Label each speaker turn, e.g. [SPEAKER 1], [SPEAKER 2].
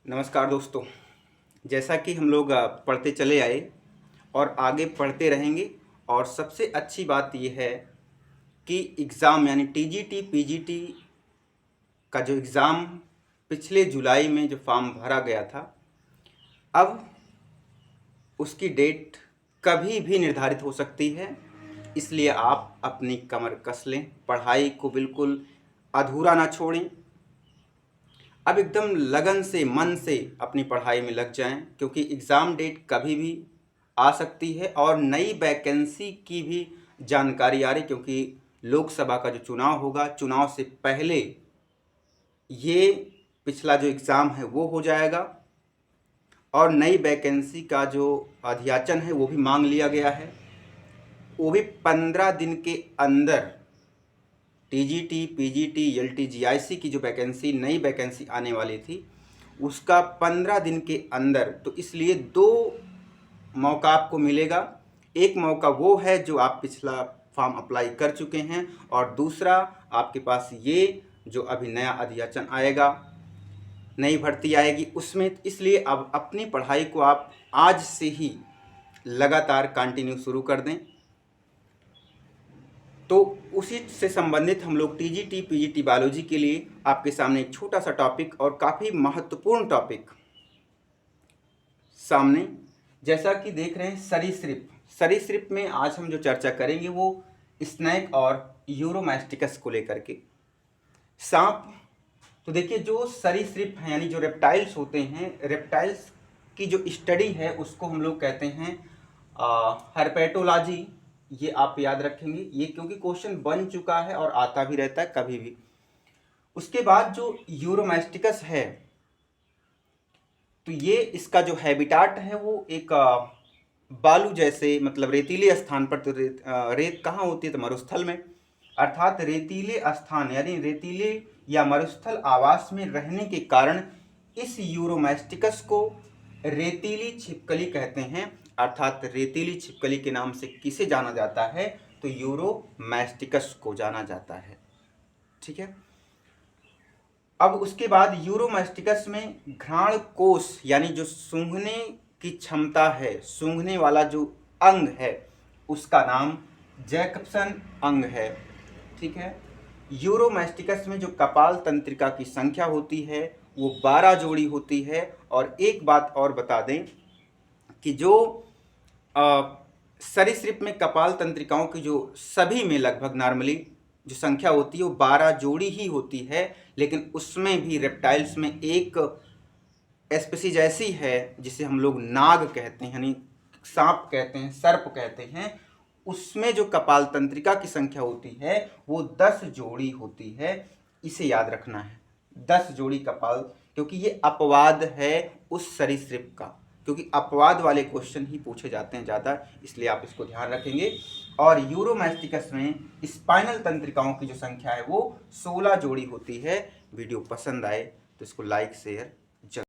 [SPEAKER 1] नमस्कार दोस्तों। जैसा कि हम लोग पढ़ते चले आए और आगे पढ़ते रहेंगे। और सबसे अच्छी बात यह है कि एग्ज़ाम यानी टीजीटी पीजीटी का जो एग्ज़ाम पिछले जुलाई में जो फॉर्म भरा गया था, अब उसकी डेट कभी भी निर्धारित हो सकती है। इसलिए आप अपनी कमर कस लें, पढ़ाई को बिल्कुल अधूरा ना छोड़ें। अब एकदम लगन से, मन से अपनी पढ़ाई में लग जाएं, क्योंकि एग्ज़ाम डेट कभी भी आ सकती है और नई वैकेंसी की भी जानकारी आ रही, क्योंकि लोकसभा का जो चुनाव होगा, चुनाव से पहले ये पिछला जो एग्ज़ाम है वो हो जाएगा और नई वैकेंसी का जो अध्याचन है वो भी मांग लिया गया है। वो भी 15 दिन के अंदर टीजीटी पीजीटी एलटी जीआईसी की जो वैकेंसी, नई वैकेंसी आने वाली थी, उसका 15 दिन के अंदर। तो इसलिए दो मौका आपको मिलेगा। एक मौका वो है जो आप पिछला फॉर्म अप्लाई कर चुके हैं, और दूसरा आपके पास ये जो अभी नया अध्याचन आएगा, नई भर्ती आएगी उसमें। इसलिए अब अपनी पढ़ाई को आप आज से ही लगातार कंटिन्यू शुरू कर दें। तो उसी से संबंधित हम लोग टीजीटी पीजीटी बायोलॉजी के लिए आपके सामने एक छोटा सा टॉपिक और काफ़ी महत्वपूर्ण टॉपिक सामने, जैसा कि देख रहे हैं सरीसृप। सरीसृप में आज हम जो चर्चा करेंगे वो स्नेक और यूरोमैस्टिकस को लेकर के। सांप, तो देखिए जो सरीसृप हैं यानी जो रेप्टाइल्स होते हैं, रेप्टाइल्स की जो स्टडी है उसको हम लोग कहते हैं हर्पेटोलॉजी। ये आप याद रखेंगे, ये क्योंकि क्वेश्चन बन चुका है और आता भी रहता है कभी भी। उसके बाद जो यूरोमैस्टिकस है, तो ये इसका जो हैबिटाट है वो एक बालू जैसे, मतलब रेतीले स्थान पर। तो रेत कहाँ होती है? तो मरुस्थल में। अर्थात रेतीले स्थान यानी रेतीले या मरुस्थल आवास में रहने के कारण इस यूरोमैस्टिकस को रेतीली छिपकली कहते हैं। अर्थात रेतीली छिपकली के नाम से किसे जाना जाता है? तो यूरोमैस्टिकस को जाना जाता है। ठीक है। अब उसके बाद यूरोमैस्टिकस में घ्राण कोश यानी जो सूंघने की क्षमता है, सूंघने वाला जो अंग है, उसका नाम जैकबसन अंग है। ठीक है। यूरोमैस्टिकस में जो कपाल तंत्रिका की संख्या होती है वो 12 जोड़ी होती है। और एक बात और बता दें कि जो सरीसृप में कपाल तंत्रिकाओं की जो सभी में लगभग नॉर्मली जो संख्या होती है वो 12 जोड़ी ही होती है, लेकिन उसमें भी रेप्टाइल्स में एक स्पीसीज ऐसी है जिसे हम लोग नाग कहते हैं, यानी सांप कहते हैं, सर्प कहते हैं। उसमें जो कपाल तंत्रिका की संख्या होती है वो 10 जोड़ी होती है। इसे याद रखना है, 10 जोड़ी कपाल, क्योंकि ये अपवाद है उस सरीसृप का, क्योंकि अपवाद वाले क्वेश्चन ही पूछे जाते हैं ज़्यादा, इसलिए आप इसको ध्यान रखेंगे। और यूरोमैस्टिकस में स्पाइनल तंत्रिकाओं की जो संख्या है वो 16 जोड़ी होती है। वीडियो पसंद आए तो इसको लाइक शेयर